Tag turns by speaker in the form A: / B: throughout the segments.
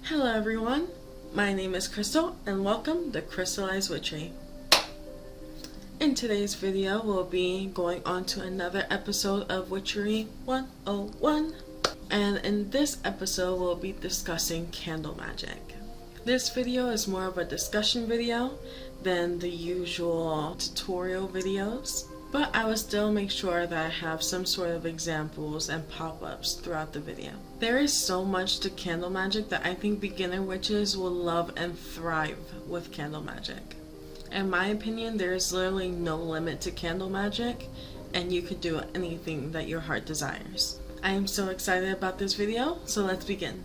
A: Hello everyone, my name is Crystal and welcome to Crystalized Witchery. In today's video we'll be going on to another episode of Witchery 101, and in this episode we'll be discussing candle magic. This video is more of a discussion video than the usual tutorial videos, but I will still make sure that I have some sort of examples and pop-ups throughout the video. There is so much to candle magic that I think beginner witches will love and thrive with candle magic. In my opinion, there is literally no limit to candle magic, and you could do anything that your heart desires. I am so excited about this video, so let's begin.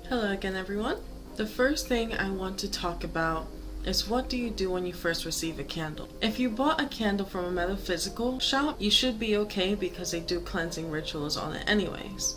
A: Hello again everyone. The first thing I want to talk about is what do you do when you first receive a candle. If you bought a candle from a metaphysical shop, you should be okay because they do cleansing rituals on it anyways.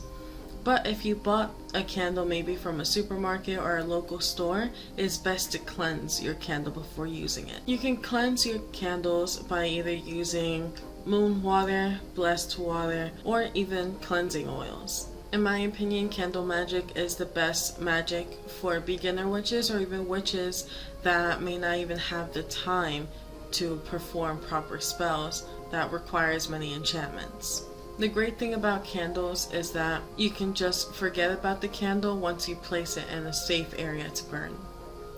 A: But if you bought a candle maybe from a supermarket or a local store, it's best to cleanse your candle before using it. You can cleanse your candles by either using moon water, blessed water, or even cleansing oils. In my opinion, candle magic is the best magic for beginner witches or even witches that may not even have the time to perform proper spells that requires many enchantments. The great thing about candles is that you can just forget about the candle once you place it in a safe area to burn.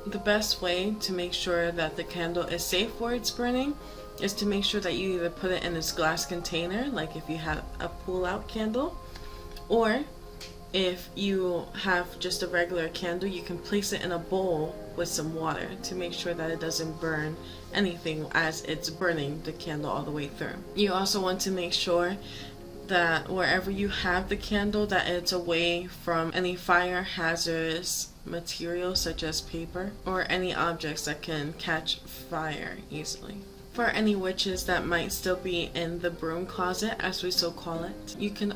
A: The best way to make sure that the candle is safe where it's burning is to make sure that you either put it in this glass container, like if you have a pull-out candle, or if you have just a regular candle, you can place it in a bowl with some water to make sure that it doesn't burn anything as it's burning the candle all the way through. You also want to make sure that wherever you have the candle, that it's away from any fire hazardous materials such as paper or any objects that can catch fire easily. For any witches that might still be in the broom closet, as we so call it, you can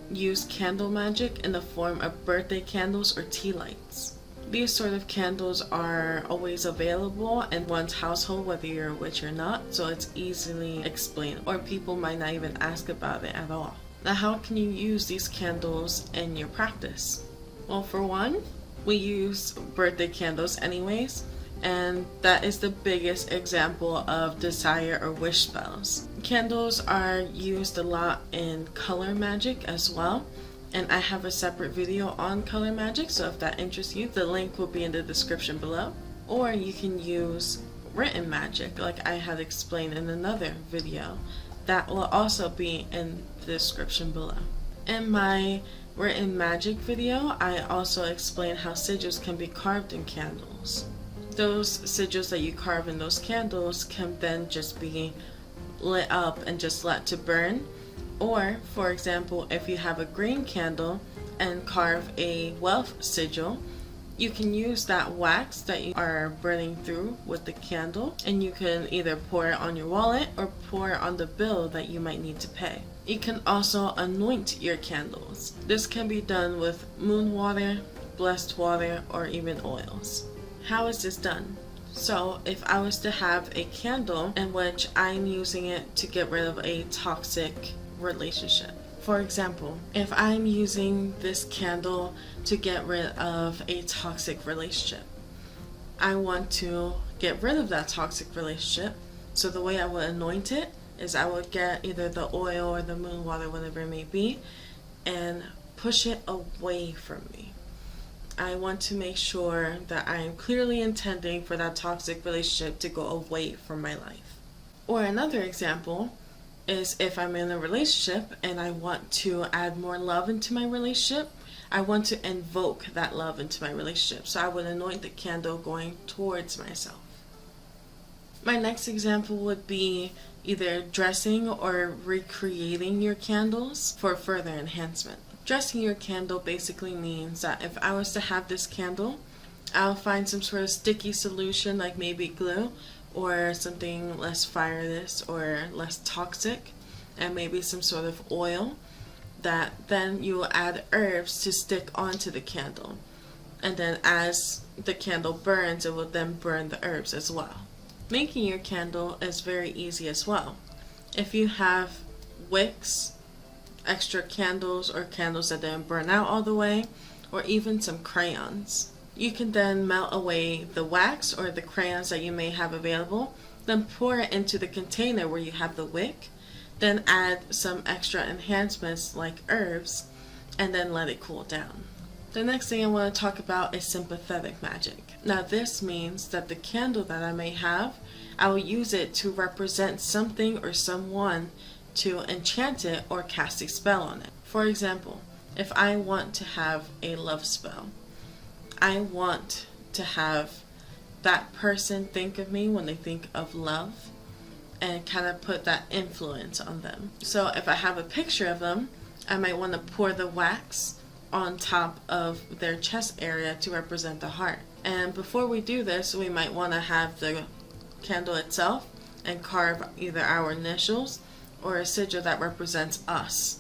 A: use candle magic in the form of birthday candles or tea lights. These sort of candles are always available in one's household whether you're a witch or not, so it's easily explained, or people might not even ask about it at all. Now, how can you use these candles in your practice? Well, for one, we use birthday candles anyways, and that is the biggest example of desire or wish spells. Candles are used a lot in color magic as well, and I have a separate video on color magic, so if that interests you, the link will be in the description below. Or you can use written magic like I had explained in another video. That will also be in the description below. In my written magic video, I also explain how sigils can be carved in candles. Those sigils that you carve in those candles can then just be lit up and just let to burn. Or, for example, if you have a green candle and carve a wealth sigil, you can use that wax that you are burning through with the candle, and you can either pour it on your wallet or pour it on the bill that you might need to pay. You can also anoint your candles. This can be done with moon water, blessed water, or even oils. How is this done? So if I was to have a candle in which I'm using it to get rid of a toxic relationship. For example, if I'm using this candle to get rid of a toxic relationship, I want to get rid of that toxic relationship. So the way I would anoint it is I would get either the oil or the moon water, whatever it may be, and push it away from me. I want to make sure that I am clearly intending for that toxic relationship to go away from my life. Or another example is if I'm in a relationship and I want to add more love into my relationship, I want to invoke that love into my relationship. So I would anoint the candle going towards myself. My next example would be either dressing or recreating your candles for further enhancement. Dressing your candle basically means that if I was to have this candle, I'll find some sort of sticky solution like maybe glue or something less fireless or less toxic, and maybe some sort of oil that then you will add herbs to stick onto the candle. And then as the candle burns, it will then burn the herbs as well. Making your candle is very easy as well. If you have wicks, extra candles or candles that didn't burn out all the way, or even some crayons. You can then melt away the wax or the crayons that you may have available, then pour it into the container where you have the wick, then add some extra enhancements like herbs, and then let it cool down. The next thing I want to talk about is sympathetic magic. Now this means that the candle that I may have, I will use it to represent something or someone to enchant it or cast a spell on it. For example, if I want to have a love spell, I want to have that person think of me when they think of love and kind of put that influence on them. So if I have a picture of them, I might want to pour the wax on top of their chest area to represent the heart. And before we do this, we might want to have the candle itself and carve either our initials or a sigil that represents us,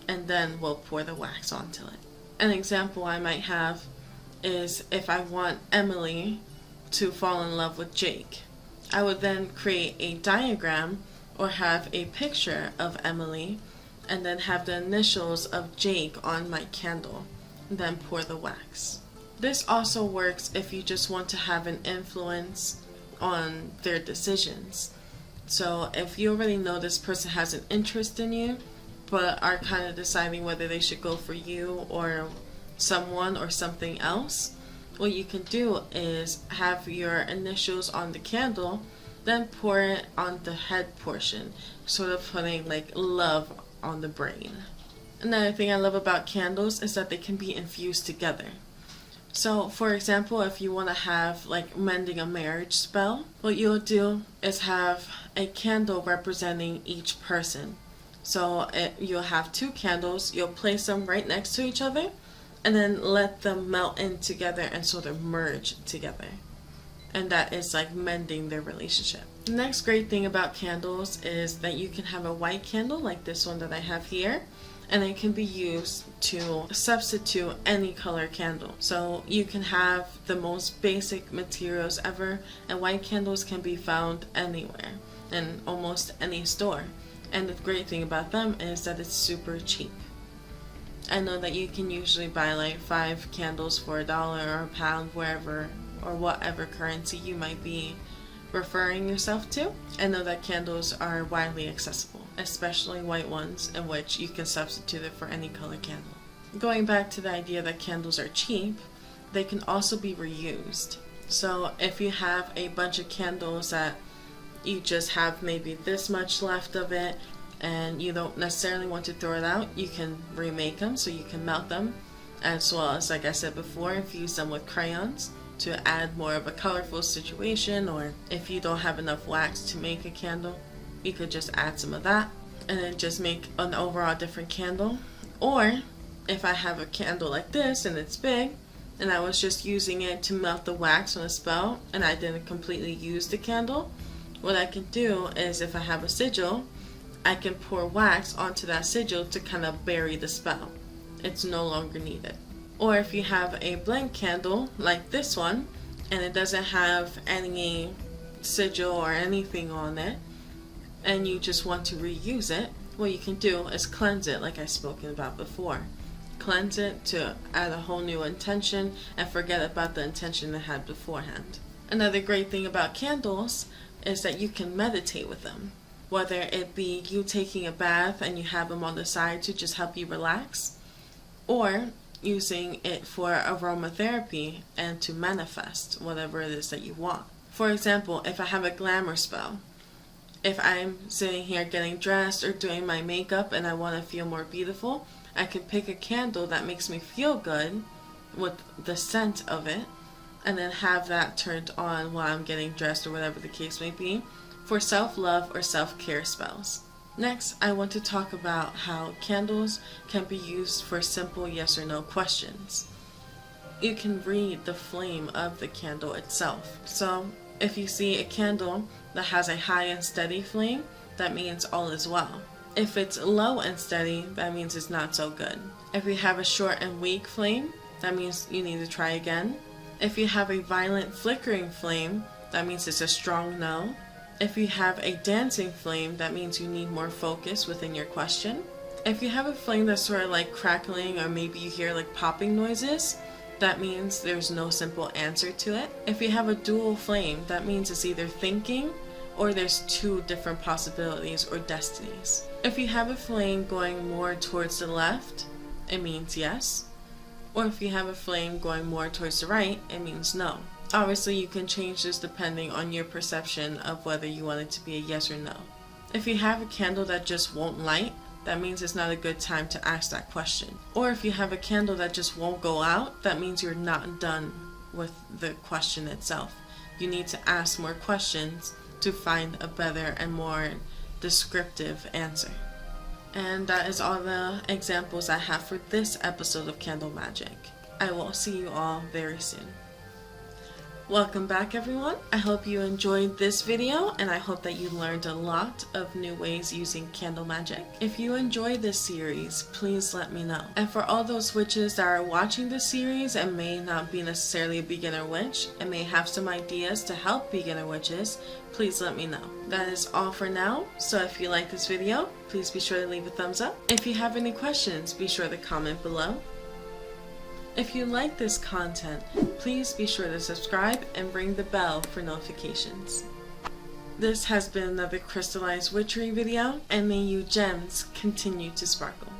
A: and then we'll pour the wax onto it. An example I might have is if I want Emily to fall in love with Jake, I would then create a diagram or have a picture of Emily and then have the initials of Jake on my candle, and then pour the wax. This also works if you just want to have an influence on their decisions. So if you already know this person has an interest in you, but are kind of deciding whether they should go for you or someone or something else, what you can do is have your initials on the candle, then pour it on the head portion, sort of putting like love on the brain. Another thing I love about candles is that they can be infused together. So for example, if you want to have like mending a marriage spell, what you'll do is have a candle representing each person. So you'll have two candles, you'll place them right next to each other, and then let them melt in together and sort of merge together. And that is like mending their relationship. The next great thing about candles is that you can have a white candle like this one that I have here, and it can be used to substitute any color candle. So you can have the most basic materials ever, and white candles can be found anywhere in almost any store. And the great thing about them is that it's super cheap. I know that you can usually buy like 5 candles for $1 or £1, wherever or whatever currency you might be referring yourself to. I know that candles are widely accessible, especially white ones, in which you can substitute it for any color candle. Going back to the idea that candles are cheap, they can also be reused. So if you have a bunch of candles that you just have maybe this much left of it and you don't necessarily want to throw it out, you can remake them, so you can melt them, as well as, like I said before, infuse them with crayons to add more of a colorful situation. Or if you don't have enough wax to make a candle, you could just add some of that and then just make an overall different candle. Or if I have a candle like this and it's big and I was just using it to melt the wax on a spell and I didn't completely use the candle, what I can do is, if I have a sigil, I can pour wax onto that sigil to kind of bury the spell. It's no longer needed. Or if you have a blank candle like this one and it doesn't have any sigil or anything on it and you just want to reuse it, what you can do is cleanse it, like I've spoken about before. Cleanse it to add a whole new intention and forget about the intention it had beforehand. Another great thing about candles is that you can meditate with them. Whether it be you taking a bath and you have them on the side to just help you relax, or using it for aromatherapy and to manifest whatever it is that you want. For example, if I have a glamour spell, if I'm sitting here getting dressed or doing my makeup and I want to feel more beautiful, I can pick a candle that makes me feel good with the scent of it and then have that turned on while I'm getting dressed or whatever the case may be, for self-love or self-care spells. Next, I want to talk about how candles can be used for simple yes or no questions. You can read the flame of the candle itself. So, if you see a candle that has a high and steady flame, that means all is well. If it's low and steady, that means it's not so good. If you have a short and weak flame, that means you need to try again. If you have a violent flickering flame, that means it's a strong no. If you have a dancing flame, that means you need more focus within your question. If you have a flame that's sort of like crackling, or maybe you hear like popping noises, that means there's no simple answer to it. If you have a dual flame, that means it's either thinking or there's two different possibilities or destinies. If you have a flame going more towards the left, it means yes. Or if you have a flame going more towards the right, it means no. Obviously, you can change this depending on your perception of whether you want it to be a yes or no. If you have a candle that just won't light, that means it's not a good time to ask that question. Or if you have a candle that just won't go out, that means you're not done with the question itself. You need to ask more questions to find a better and more descriptive answer. And that is all the examples I have for this episode of Candle Magic. I will see you all very soon. Welcome back, everyone. I hope you enjoyed this video, and I hope that you learned a lot of new ways using candle magic. If you enjoyed this series, please let me know. And for all those witches that are watching this series and may not be necessarily a beginner witch and may have some ideas to help beginner witches, please let me know. That is all for now, so if you like this video, please be sure to leave a thumbs up. If you have any questions, be sure to comment below. If you like this content, please be sure to subscribe and ring the bell for notifications. This has been another Crystalized Witchery video, and may you gems continue to sparkle.